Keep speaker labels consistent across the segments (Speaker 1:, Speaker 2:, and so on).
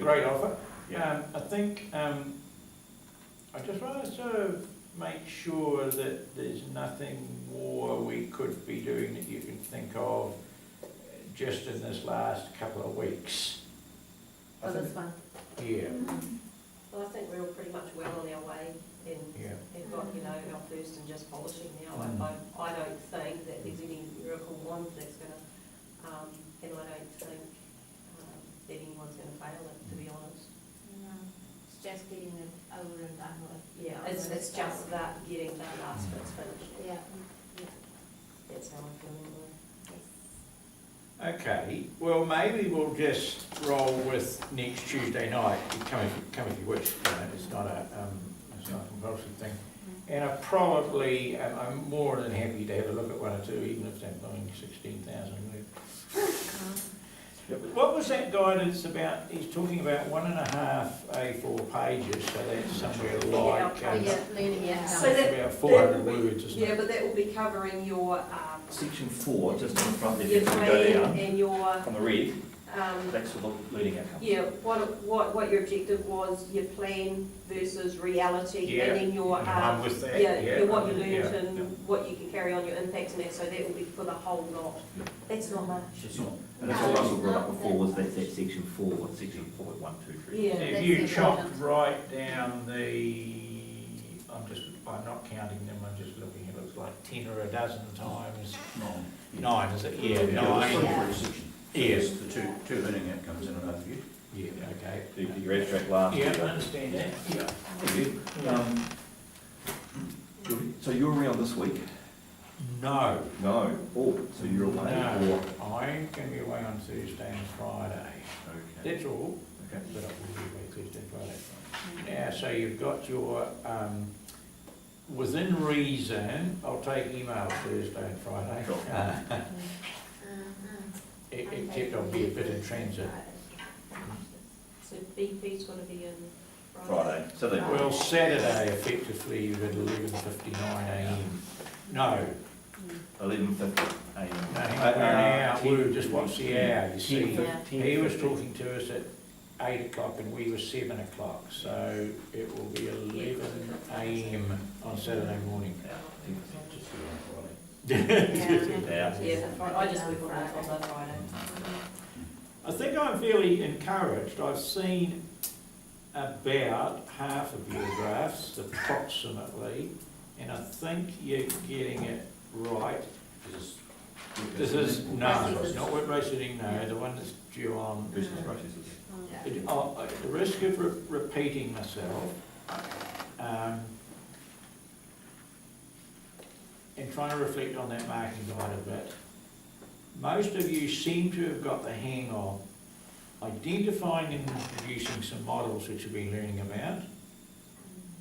Speaker 1: Great offer.
Speaker 2: Yeah.
Speaker 1: I think I just want to sort of make sure that there's nothing more we could be doing that you can think of just in this last couple of weeks.
Speaker 3: For this one?
Speaker 1: Yeah,
Speaker 3: Well, I think we're all pretty much well on our way and got, our first and just polishing now. I don't think that there's any miracle wand that's gonna, and I don't think that anyone's gonna fail it, to be honest.
Speaker 4: No, it's just getting it over and done with.
Speaker 3: Yeah, it's just that, getting that last bit's finished.
Speaker 4: Yeah.
Speaker 3: That's how I'm feeling with
Speaker 1: okay, well maybe we'll just roll with next Tuesday night, come if you wish, it's not a compulsive thing. And I'm more than happy to have a look at one or two, even if they're buying 16,000. What was that guidance about? He's talking about 1.5 A4 pages, so that's somewhere like
Speaker 4: Learning outcomes.
Speaker 3: So that-
Speaker 1: about 400 words, isn't
Speaker 3: Yeah,
Speaker 1: it?
Speaker 3: but that will be covering your,
Speaker 2: Section 4, just in front there,
Speaker 3: your
Speaker 2: if you go
Speaker 3: plan
Speaker 2: down,
Speaker 3: and your,
Speaker 2: on the red,
Speaker 3: um,
Speaker 2: that's for the learning outcomes.
Speaker 3: yeah, what your objective was, your plan versus reality, and then your,
Speaker 1: I'm with that.
Speaker 3: what you learned
Speaker 1: yeah.
Speaker 3: and what you can carry on your impacts and that, so that will be for the whole lot. That's not much.
Speaker 2: It's not, and that's what Russell brought up before, was that section 4, section 4, 1, 2, 3.
Speaker 3: Yeah.
Speaker 1: If you chopped right down I'm not counting them, I'm just looking, it looks like 10 or a dozen times. 9, is it? Yeah, 9.
Speaker 5: Yeah. The two learning outcomes in an overview.
Speaker 1: Yeah, okay.
Speaker 2: Your abstract last.
Speaker 1: Yeah, I understand that, yeah.
Speaker 2: So you're around this week?
Speaker 1: No.
Speaker 2: No. Oh, so you're away?
Speaker 1: No, I'm going to be away on Thursday and Friday.
Speaker 2: Okay.
Speaker 1: That's all.
Speaker 2: Okay.
Speaker 1: But I will be away Thursday and Friday. Now, so you've got your, within reason, I'll take email Thursday and Friday.
Speaker 2: Sure.
Speaker 1: Except I'll be a bit in transit.
Speaker 3: So BP's gonna be in
Speaker 2: Friday. Saturday morning.
Speaker 1: Well, Saturday effectively at 11:59 AM. No,
Speaker 2: 11:50 a.m.
Speaker 1: no, hang on, we're an hour,
Speaker 2: 10,
Speaker 1: just watch the hour, you see.
Speaker 2: 10:50.
Speaker 1: He was talking to us at 8 o'clock and we were 7 o'clock, so it will be 11 AM on Saturday morning.
Speaker 2: Yeah.
Speaker 3: Yeah, I just work on it on the Friday.
Speaker 1: I think I'm fairly encouraged. I've seen about half of your drafts, approximately, and I think you're getting it right. This is, no, it's not web sitting, no, the one that's due on.
Speaker 2: Business processes.
Speaker 1: At the risk of repeating myself, and trying to reflect on that marking guide a bit, most of you seem to have got the hang of identifying and introducing some models which you've been learning about,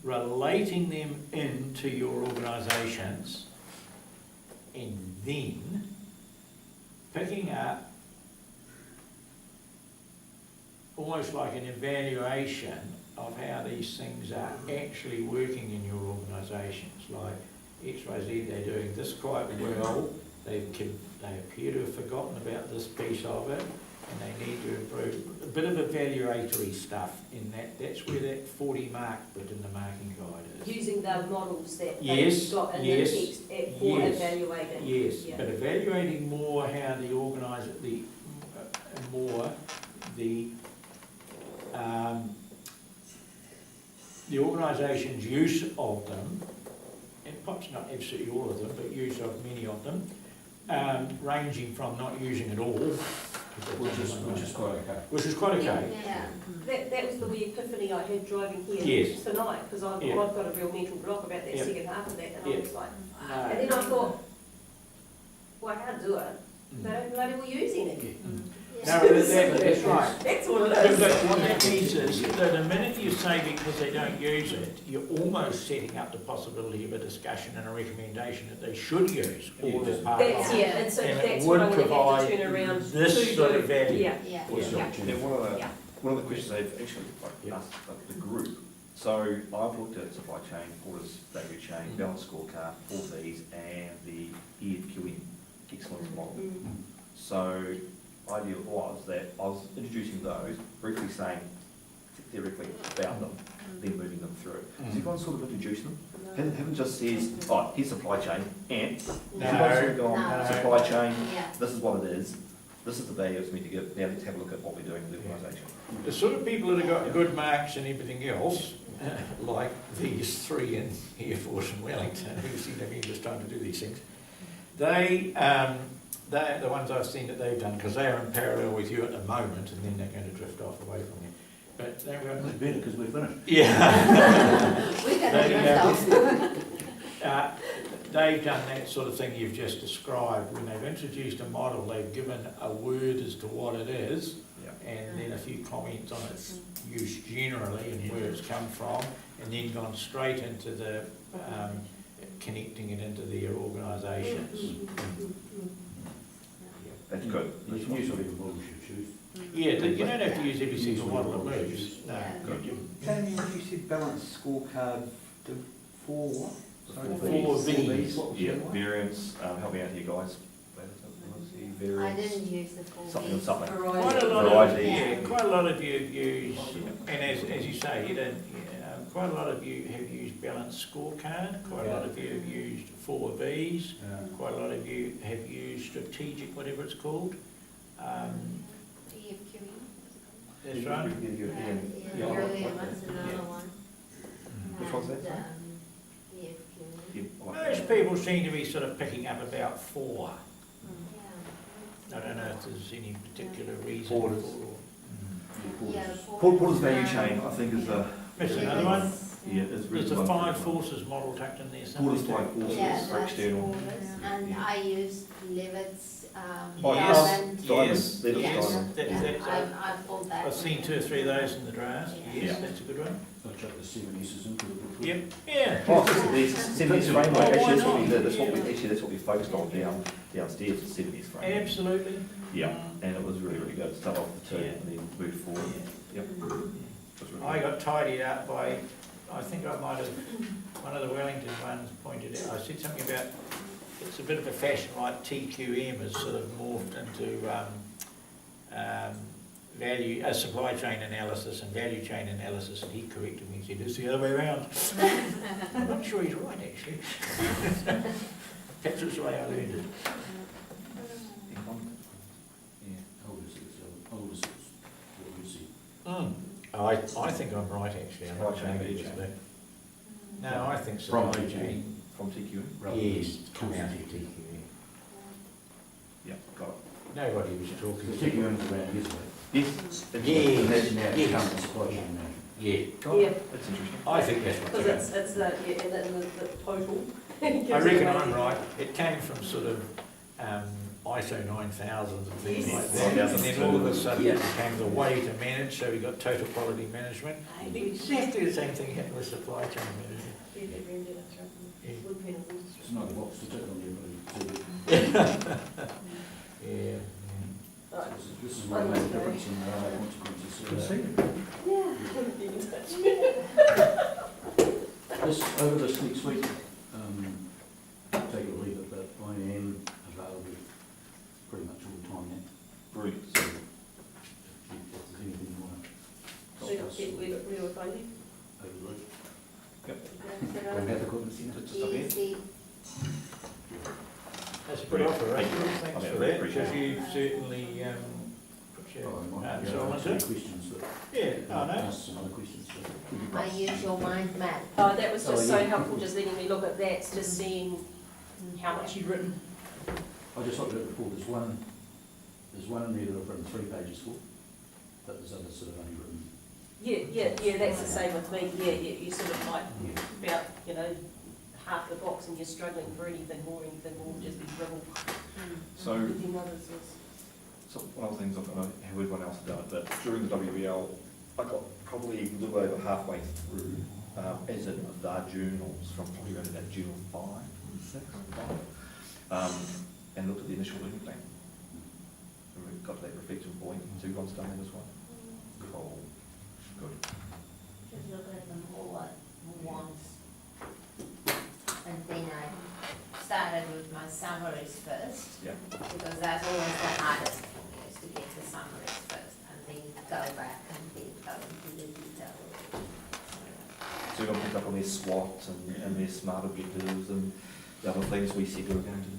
Speaker 1: relating them into your organisations, and then picking up almost like an evaluation of how these things are actually working in your organisations. Like XYZ, they're doing this quite well, they appear to have forgotten about this piece of it, and they need to improve. A bit of evaluatory stuff in that, that's where that 40 mark bit in the marking guide is.
Speaker 3: Using the models that
Speaker 1: Yes,
Speaker 3: they've got in
Speaker 1: yes,
Speaker 3: the text for
Speaker 1: yes,
Speaker 3: evaluating.
Speaker 1: Yes,
Speaker 3: Yeah.
Speaker 1: but evaluating more how the the organisation's use of them, and perhaps not absolutely all of them, but use of many of them, ranging from not using at all,
Speaker 5: Which is quite okay.
Speaker 1: which is quite okay.
Speaker 4: Yeah.
Speaker 3: That was the wee epiphany I had driving here
Speaker 1: Yes.
Speaker 3: tonight, because I've
Speaker 1: Yeah.
Speaker 3: got a real mental block about that
Speaker 1: Yeah.
Speaker 3: second half of that, and
Speaker 1: Yeah.
Speaker 3: I was like,
Speaker 1: No.
Speaker 3: and then I thought, well, I can't do it.
Speaker 1: Mm.
Speaker 3: They don't bloody well using it.
Speaker 1: No, that's right.
Speaker 3: That's what it
Speaker 1: But
Speaker 3: is.
Speaker 1: what that means is that the minute you say because they don't use it, you're almost setting up the possibility of a discussion and a recommendation that they should use all as part
Speaker 3: That's,
Speaker 1: of it.
Speaker 3: yeah, and so
Speaker 1: And it
Speaker 3: that's what
Speaker 1: would
Speaker 3: I'm gonna have
Speaker 1: provide
Speaker 3: to turn around
Speaker 1: this
Speaker 3: to
Speaker 1: sort
Speaker 3: do.
Speaker 1: of value.
Speaker 3: Yeah,
Speaker 4: Yeah.
Speaker 5: What's the
Speaker 3: Yeah.
Speaker 5: opportunity?
Speaker 2: Now,
Speaker 3: yeah.
Speaker 2: one of the questions they've actually asked the group. So I've looked at supply chain, orders, value chain, balance scorecard, 4Ds, and the EFQN excellence model.
Speaker 3: Mm.
Speaker 2: So idea was that I was introducing those, briefly saying theoretically about them, then moving them through. So you've got to sort of introduce them. Haven't just says, oh, here's supply chain, and you've got to sort of go on,
Speaker 4: No.
Speaker 2: supply chain,
Speaker 4: Yeah.
Speaker 2: this is what it is, this is the value it's meant to give, now let's have a look at what we're doing with the organisation.
Speaker 1: The sort of people that have got good marks and everything else, like these three in Air Force and Wellington, who seem to be just trying to do these things, they're the ones I've seen that they've done, because they are in parallel with you at the moment, and then they're going to drift off away from you. But they've got...
Speaker 5: It's better because we're finished.
Speaker 1: Yeah.
Speaker 4: We got
Speaker 1: They,
Speaker 4: to drift off.
Speaker 1: They've done that sort of thing you've just described. When they've introduced a model, they've given a word as to what it is,
Speaker 2: Yeah.
Speaker 1: and then a few comments on its use generally and where it's come from, and then gone straight into the connecting it into their organisations.
Speaker 2: That's good.
Speaker 5: It's new sort of model you choose.
Speaker 1: Yeah, you don't have to use every single model that moves. No.
Speaker 4: Yeah.
Speaker 6: Tony, you said balanced scorecard to 4 what? Sorry,
Speaker 1: Four Vs.
Speaker 6: What was
Speaker 2: Yeah,
Speaker 6: the other one?
Speaker 2: variance, help me out here, guys.
Speaker 4: I
Speaker 2: Variance,
Speaker 4: didn't use the full
Speaker 2: something,
Speaker 4: Vs.
Speaker 2: something.
Speaker 1: Quite a lot
Speaker 2: Variety.
Speaker 1: quite a lot of you have used, and as you say, you don't, quite a lot of you have used balanced scorecard, quite a lot of you have used 4 Vs, quite a lot of you have used strategic, whatever it's called.
Speaker 4: EFQE.
Speaker 1: That's right.
Speaker 4: Yeah, earlier one's another one.
Speaker 2: Which one's that,
Speaker 4: And,
Speaker 2: sorry?
Speaker 4: EFQE.
Speaker 2: Yeah, I like
Speaker 1: Most
Speaker 2: that.
Speaker 1: people seem to be sort of picking up about 4.
Speaker 4: Yeah.
Speaker 1: I don't know if there's any particular reason.
Speaker 2: Porters.
Speaker 4: Yeah,
Speaker 2: Porter's value chain, I think, is a,
Speaker 1: There's another one.
Speaker 2: yeah, is really
Speaker 1: There's a
Speaker 2: one.
Speaker 1: 5 forces model tucked in there somewhere.
Speaker 2: Porter's 5 forces
Speaker 4: Yeah,
Speaker 2: for
Speaker 4: that's
Speaker 2: external.
Speaker 4: Porter's. And I used Levitt's,
Speaker 2: Oh,
Speaker 1: Yes.
Speaker 2: yes,
Speaker 1: Yes,
Speaker 2: diamonds, they're just
Speaker 1: yes.
Speaker 2: diamonds.
Speaker 4: I pulled that.
Speaker 1: I've seen 2 or 3 of those in the draft. Yes,
Speaker 2: Yeah.
Speaker 1: that's a good one.
Speaker 5: I'll chuck the 7 S's into the book.
Speaker 1: Yep, yeah.
Speaker 2: Oh, the 70s framework,
Speaker 1: Oh, why
Speaker 2: actually, that's what we
Speaker 1: not?
Speaker 2: did, that's what we,
Speaker 1: Yeah.
Speaker 2: actually, that's what we focused on downstairs, the 70s framework.
Speaker 1: Absolutely.
Speaker 2: Yeah, and it was really, really good, start off with the 2
Speaker 1: Yeah.
Speaker 2: and then move forward, yep. It was really
Speaker 1: I
Speaker 2: good.
Speaker 1: got tidied up by, I think I might have, one of the Wellington ones pointed out, I said something about, it's a bit of a fashion like TQM has sort of morphed into supply chain analysis and value chain analysis, and he corrected me and said, it's the other way around. I'm not sure he's right, actually. That's just the way I learned it.
Speaker 2: Yeah.
Speaker 5: Older six, what we see.
Speaker 1: I think I'm right, actually. I'm not
Speaker 2: Supply chain,
Speaker 1: saying
Speaker 2: value
Speaker 1: it,
Speaker 2: chain.
Speaker 1: but- No, I think supply
Speaker 5: From
Speaker 1: chain.
Speaker 2: From TQM?
Speaker 1: Yes, come out of TQM.
Speaker 2: Yeah, got it.
Speaker 1: Nobody was talking.
Speaker 5: The taking on the ground yesterday.
Speaker 2: Yes.
Speaker 1: Yes.
Speaker 5: That's now
Speaker 1: Yes.
Speaker 5: become the supply chain management.
Speaker 1: Yeah,
Speaker 3: Yeah,
Speaker 2: That's interesting.
Speaker 1: I think that's what
Speaker 3: because
Speaker 1: they're
Speaker 3: it's the, yeah, and then the total.
Speaker 1: I reckon I'm right. It came from sort of ISO 9000 and things like that.
Speaker 2: Yes.
Speaker 1: And then all of a sudden it became the way to manage, so we got total quality management. And exactly the same thing happened with supply chain management.
Speaker 5: It's another box to tick on everybody.
Speaker 1: Yeah.
Speaker 5: This is where I make a difference in our consequences.
Speaker 2: Good to see you.
Speaker 5: This, over this next week, take it or leave it, but I am available pretty much all the time now.
Speaker 2: Brilliant.
Speaker 5: So, if there's anything you want to discuss over the week.
Speaker 2: Don't have the equipment center, just up here.
Speaker 4: Easy.
Speaker 1: That's a good offer, right? Thanks
Speaker 2: I
Speaker 1: for
Speaker 2: really
Speaker 1: that,
Speaker 2: appreciate
Speaker 1: because
Speaker 2: it.
Speaker 1: you've certainly put
Speaker 5: Oh, I
Speaker 1: your
Speaker 5: might
Speaker 1: answer
Speaker 5: be able
Speaker 1: on
Speaker 5: to answer
Speaker 1: it.
Speaker 5: questions that,
Speaker 1: Yeah, I know.
Speaker 5: ask some other questions. So.
Speaker 4: I use your mind map.
Speaker 3: Oh, that was just
Speaker 5: Oh,
Speaker 3: so
Speaker 5: yeah.
Speaker 3: helpful, just letting me look at that, just seeing how much you'd written.
Speaker 5: I just looked at it before, there's one in there that I've written 3 pages for, but there's others sort of only written.
Speaker 3: Yeah, that's the same with me, yeah, you sort of like,
Speaker 5: Yeah.
Speaker 3: about, half the box and you're struggling for anything more, just be dribble.
Speaker 2: So,
Speaker 3: Within others is.
Speaker 2: so one of the things, I don't know how everyone else has done it, but during the WBL, I got probably a little over halfway through, as in the journals, from probably around about journal 5, 6, 5, and looked at the initial learning plan. And we got to that reflection point, so everyone's done that as well. Cool, good.
Speaker 4: Just look at them all at once. And then I started with my summaries first,
Speaker 2: Yeah.
Speaker 4: because that's always the hardest for me, is to get the summaries first, and then go back and then go into the
Speaker 2: So we're going to pick up on their SWOT and their SMART objectives and the other things we said we were going to do.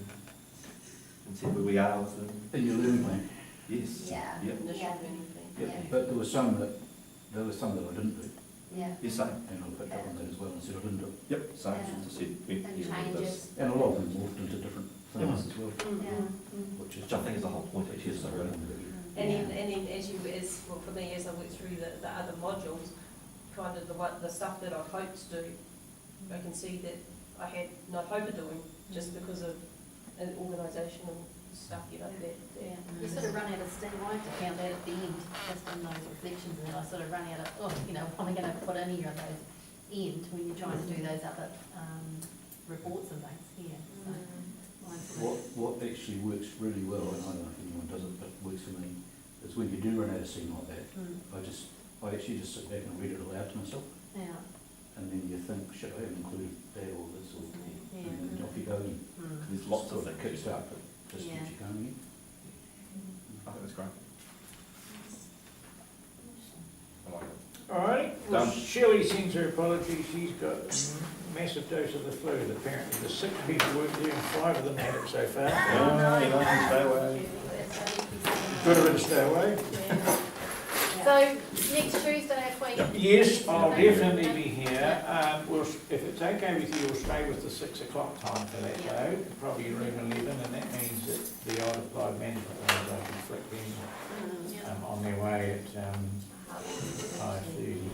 Speaker 2: And see where we are with them.
Speaker 5: In your learning plan,
Speaker 2: Yes.
Speaker 4: Yeah.
Speaker 2: Yep.
Speaker 3: Initial
Speaker 4: Yeah.
Speaker 3: learning plan.
Speaker 4: Yeah.
Speaker 5: but there were some that I didn't do,
Speaker 4: Yeah,
Speaker 2: Yes, same.
Speaker 5: and I picked up on that as well and said I didn't do it.
Speaker 2: Yep, same.
Speaker 4: Yeah.
Speaker 2: Just said we
Speaker 4: and
Speaker 2: need to do this.
Speaker 4: changes.
Speaker 5: And a lot of them morphed into different things as well,
Speaker 4: Yeah.
Speaker 5: which is.
Speaker 2: Which I think is the whole point actually, so really.
Speaker 3: And then well, for me, as I went through the other modules, kind of the stuff that I'd hoped to do, I can see that I had not hoped of doing, just because of an organisational stuff, you know, that.
Speaker 4: Yeah.
Speaker 7: You sort of run out of steam. I found that at the end, just in those reflections, and then I sort of run out of, what am I going to put in here at those end when you're trying to do those other reports and things, yeah. So, mine's sort of-
Speaker 5: What actually works really well, and I don't know if anyone does it, but it works for me, is when you do run out of steam like that, I actually just sit back and read it aloud to myself,
Speaker 7: Yeah.
Speaker 5: and then you think, should I have included that or this or,
Speaker 7: Yeah.
Speaker 5: and then off you go, and
Speaker 2: There's lots of
Speaker 5: that
Speaker 2: things.
Speaker 5: kicks out, but just keeps you going again.
Speaker 2: I think that's great. I like it.
Speaker 1: All right, well,
Speaker 2: Done.
Speaker 1: Shelley sends her apologies, she's got a massive dose of the flu, apparently there's 6 people working there and 5 of them had it so far.
Speaker 2: Stay away.
Speaker 1: Got to stay away.
Speaker 7: So, next Tuesday at 20.
Speaker 1: Yes, I'll definitely be here. If it's okay with you, we'll stay with the 6 o'clock time for that though, probably room 11, and that means that the old applied management ones I can flick them on their way at 5:30.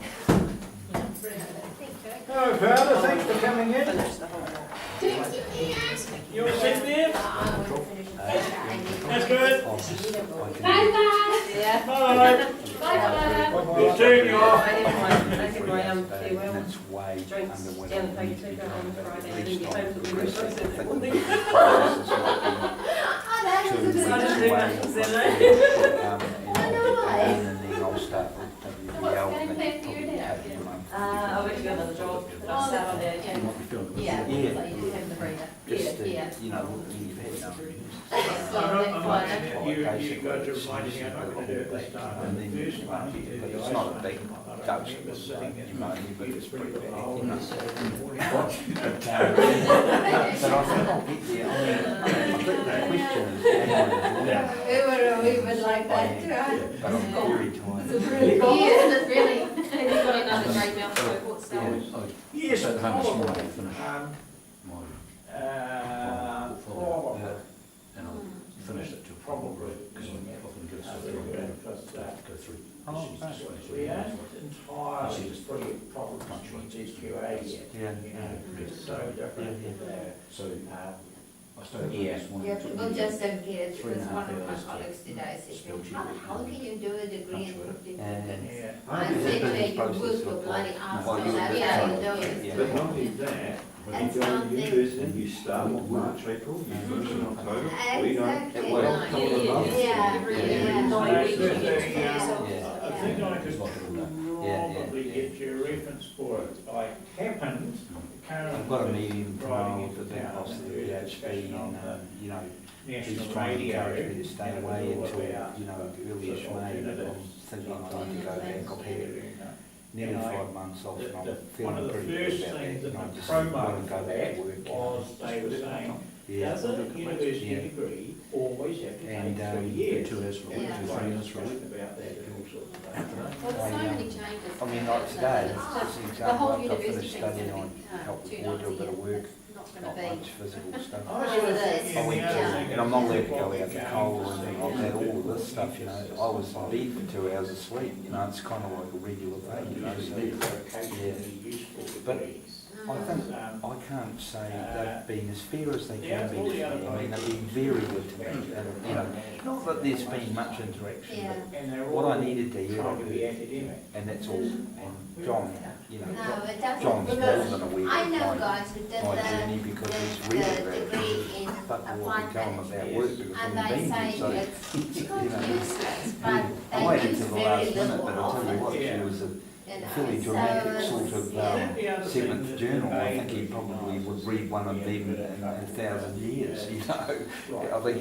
Speaker 1: Hello, Paula, thanks for coming in.
Speaker 3: Finish the whole lot.
Speaker 1: You all sit there? That's good.
Speaker 3: Yeah.
Speaker 1: Bye. Good seeing you all.
Speaker 3: I did my farewell
Speaker 6: That's way
Speaker 3: drinks
Speaker 6: under what
Speaker 3: down
Speaker 6: I
Speaker 3: at
Speaker 6: need to be
Speaker 3: Payne on
Speaker 6: doing,
Speaker 3: Friday,
Speaker 6: but
Speaker 3: and
Speaker 6: at
Speaker 3: then
Speaker 6: least
Speaker 3: get home for the
Speaker 6: I'm
Speaker 3: weekend.
Speaker 6: progressing. I think
Speaker 3: One
Speaker 6: the
Speaker 3: thing.
Speaker 6: big process is like being
Speaker 3: So I just do
Speaker 6: way
Speaker 3: nothing, so
Speaker 6: and then I'll start with WBL and then probably take a month.
Speaker 3: I've actually got another job, but I'll start on that.
Speaker 5: You might be feeling a bit
Speaker 7: Yeah,
Speaker 5: sick.
Speaker 6: Yeah.
Speaker 7: so you just have the breather.
Speaker 6: Just to,
Speaker 7: Yeah.
Speaker 6: you know, you've had numbers.
Speaker 1: I'm not, you guys are reminding me, I'm not going to do it this time.
Speaker 6: And then,
Speaker 1: The first one, you did
Speaker 6: but
Speaker 1: the
Speaker 6: it's
Speaker 1: ice
Speaker 6: not a
Speaker 1: one.
Speaker 6: big
Speaker 1: I
Speaker 6: dose,
Speaker 1: remember
Speaker 6: but
Speaker 1: sitting in
Speaker 6: you know, but it's pretty bad, you know.
Speaker 1: know.
Speaker 6: But I think I'll get there. I mean, I think the question is, am I
Speaker 4: We would like that too, huh?
Speaker 6: but I'm very tired.
Speaker 7: Really cool. Yeah, it's really. Have you got another great mouth cohort
Speaker 5: I
Speaker 7: still?
Speaker 1: Yes,
Speaker 5: sat home this morning
Speaker 1: probably.
Speaker 5: and finished my,
Speaker 1: Probably.
Speaker 5: and I finished it till
Speaker 1: Probably.
Speaker 5: because I often give stuff
Speaker 1: Very
Speaker 5: to
Speaker 1: good, because,
Speaker 5: go through.
Speaker 6: Oh,
Speaker 5: issues,
Speaker 6: right.
Speaker 5: just finish it.
Speaker 1: we aren't entirely free of problems with SQA yet.
Speaker 6: Yeah.
Speaker 1: You know, it's so different.
Speaker 5: So
Speaker 1: Um,
Speaker 5: I stayed
Speaker 1: Yeah.
Speaker 5: up this morning.
Speaker 4: Yeah,
Speaker 5: took
Speaker 4: people
Speaker 5: me
Speaker 4: just don't get it,
Speaker 5: Three and
Speaker 4: because
Speaker 5: a
Speaker 4: one
Speaker 5: half
Speaker 4: of my
Speaker 5: hours to
Speaker 4: colleagues today said,
Speaker 5: spell check.
Speaker 4: how can you do a degree in
Speaker 5: Punch
Speaker 4: fifteen
Speaker 6: And-
Speaker 4: minutes?
Speaker 1: Yeah.
Speaker 4: I said to her, you work your bloody ass
Speaker 6: Well,
Speaker 4: off,
Speaker 6: you-
Speaker 4: that's
Speaker 7: yeah,
Speaker 4: how you do it.
Speaker 6: Yeah.
Speaker 8: But not only that, when
Speaker 4: And
Speaker 8: you go to
Speaker 4: something-
Speaker 8: university and you start in March, April, you finish in October, we don't,
Speaker 4: Exactly.
Speaker 8: well, a couple of months.
Speaker 4: Yeah, yeah.
Speaker 3: 9 weeks, you
Speaker 1: Yeah.
Speaker 3: get to yourself.
Speaker 6: Yeah.
Speaker 1: I think I could
Speaker 6: Yeah,
Speaker 1: probably
Speaker 6: yeah.
Speaker 1: get you a reference for it. I happened, currently.
Speaker 6: I've got a meeting tomorrow
Speaker 1: driving
Speaker 6: with the
Speaker 1: into town
Speaker 6: boss of
Speaker 1: and
Speaker 6: the
Speaker 1: heard a
Speaker 6: VHP
Speaker 1: discussion on
Speaker 6: and, you know, he's
Speaker 1: national
Speaker 6: trying to
Speaker 1: radio.
Speaker 6: encourage me to stay
Speaker 1: and it was
Speaker 6: away
Speaker 1: all
Speaker 6: until,
Speaker 1: about
Speaker 6: you know, early-ish
Speaker 1: sort of
Speaker 6: May, but I'm
Speaker 1: alternatives.
Speaker 6: thinking I need to go back. I've had nearly 5 months off and
Speaker 1: One
Speaker 6: I'm
Speaker 1: of
Speaker 6: feeling
Speaker 1: the
Speaker 6: pretty
Speaker 1: first
Speaker 6: good about
Speaker 1: things
Speaker 6: that.
Speaker 1: in
Speaker 6: And I
Speaker 1: the
Speaker 6: just
Speaker 1: promo
Speaker 6: want to
Speaker 1: for
Speaker 6: go back
Speaker 1: that
Speaker 6: to work.
Speaker 1: was they were saying,
Speaker 6: Yeah.
Speaker 1: does a university
Speaker 6: Yeah.
Speaker 1: degree always have to
Speaker 6: And,
Speaker 1: take 3
Speaker 6: um,
Speaker 1: years?
Speaker 5: 2 hours for a week,
Speaker 4: Yeah.
Speaker 5: 3 hours for a week.
Speaker 1: About that and all sorts of stuff.
Speaker 7: Well, there's so many changes.
Speaker 6: I mean, like today,
Speaker 7: It's
Speaker 6: as
Speaker 7: just
Speaker 6: an
Speaker 7: the
Speaker 6: example,
Speaker 7: whole
Speaker 6: after I
Speaker 7: university
Speaker 6: finished
Speaker 7: thing's
Speaker 6: studying,
Speaker 7: gonna
Speaker 6: I
Speaker 7: be,
Speaker 6: helped the
Speaker 7: 2
Speaker 6: boy do a
Speaker 7: nights
Speaker 6: bit of
Speaker 7: a
Speaker 6: work,
Speaker 7: year. It's not
Speaker 6: not
Speaker 7: gonna be.
Speaker 6: much physical stuff.
Speaker 1: I was sort of
Speaker 7: Yeah.
Speaker 1: thinking
Speaker 6: I went
Speaker 1: the
Speaker 6: to,
Speaker 1: other thing
Speaker 6: and I'm not allowed to go
Speaker 1: is
Speaker 6: out to coal and I've had all of this stuff, you know, I was in bed for 2 hours of sleep, you know, it's kind of like a regular thing, you know, so,
Speaker 1: occasionally useful
Speaker 6: But
Speaker 1: degrees.
Speaker 6: I think,
Speaker 1: Um,
Speaker 6: I can't say they've been as fair as they
Speaker 1: Yeah,
Speaker 6: can
Speaker 1: all
Speaker 6: be
Speaker 1: the
Speaker 6: to me,
Speaker 1: other
Speaker 6: I mean, they've been very good to me, and, you know, not that there's been much interaction,
Speaker 4: Yeah.
Speaker 1: And they're
Speaker 6: but
Speaker 1: all
Speaker 6: what I needed to hear, I
Speaker 1: trying to be
Speaker 6: heard,
Speaker 1: academic.
Speaker 6: and that's all, and John, you know,
Speaker 4: No, it doesn't,
Speaker 6: John's more
Speaker 4: because
Speaker 6: than aware
Speaker 4: I
Speaker 6: of
Speaker 4: know
Speaker 6: my
Speaker 4: guys who did
Speaker 6: my journey
Speaker 4: the
Speaker 6: because he's read
Speaker 4: degree
Speaker 6: about
Speaker 4: in
Speaker 6: it, but we'll
Speaker 4: applied
Speaker 6: be going
Speaker 4: management.
Speaker 6: about work because
Speaker 4: And
Speaker 6: we've
Speaker 4: they
Speaker 6: been
Speaker 4: say
Speaker 6: here, so.
Speaker 4: it's
Speaker 6: you
Speaker 4: not
Speaker 6: know,
Speaker 4: useless, but
Speaker 6: I
Speaker 4: they
Speaker 6: waited
Speaker 4: use
Speaker 6: till the
Speaker 4: very
Speaker 6: last minute,
Speaker 4: little
Speaker 6: but I'll tell you
Speaker 4: of
Speaker 6: what,
Speaker 4: it.
Speaker 6: she was a
Speaker 4: You know,
Speaker 6: fairly
Speaker 4: so
Speaker 6: dramatic
Speaker 4: it's-
Speaker 6: sort of
Speaker 4: yeah.
Speaker 6: seventh journal. I think he probably would read one of them in a thousand years, you know. I think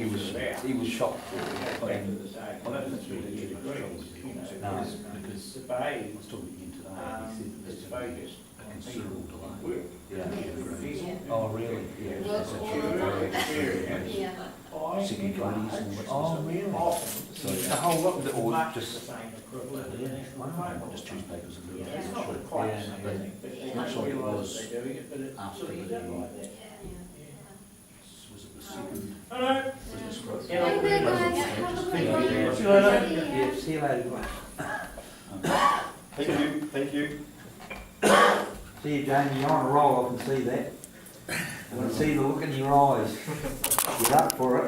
Speaker 6: he was shocked.
Speaker 1: Back to
Speaker 6: And
Speaker 1: the same, I don't think it's really a degree, you know,
Speaker 6: No.
Speaker 1: because the bay
Speaker 5: I was talking again today. he said
Speaker 1: it's
Speaker 5: there's going to be
Speaker 1: focused
Speaker 5: a
Speaker 1: on
Speaker 5: considerable
Speaker 1: people
Speaker 5: delay.
Speaker 1: work.
Speaker 7: Yeah.
Speaker 6: Oh, really?
Speaker 5: Yeah,
Speaker 7: Well,
Speaker 5: that's
Speaker 7: all
Speaker 5: actually
Speaker 7: of
Speaker 5: very
Speaker 7: that.
Speaker 5: experience.
Speaker 7: Yeah.
Speaker 5: Second 20s and all that sort
Speaker 6: Oh,
Speaker 5: of
Speaker 6: really?
Speaker 1: Often,
Speaker 5: So
Speaker 6: The whole lot of it all
Speaker 1: much
Speaker 6: just,
Speaker 1: the same equivalent of the national
Speaker 5: stuff.
Speaker 1: framework.
Speaker 5: Just choose papers and do
Speaker 1: Yeah,
Speaker 5: it.
Speaker 1: it's
Speaker 5: I'm
Speaker 1: not
Speaker 5: sure.
Speaker 1: quite
Speaker 6: Yeah,
Speaker 1: the same
Speaker 5: but
Speaker 1: thing, but they
Speaker 5: much
Speaker 1: don't
Speaker 5: like it
Speaker 1: realise
Speaker 5: was
Speaker 1: they're doing it, but it's
Speaker 5: after
Speaker 1: sort of
Speaker 5: the-
Speaker 1: done like that.
Speaker 5: Was it the second?
Speaker 1: Hello.
Speaker 5: Was this growth?
Speaker 1: Yeah.
Speaker 7: Have a good night. Have a
Speaker 5: Thank
Speaker 7: good
Speaker 5: you.
Speaker 7: one.
Speaker 1: See you later.
Speaker 7: See ya.
Speaker 6: yeah, see you later.
Speaker 2: Thank you.
Speaker 6: See you, Jamie, you're on a roll, I can see that. I can see the look in your eyes. You're up for it.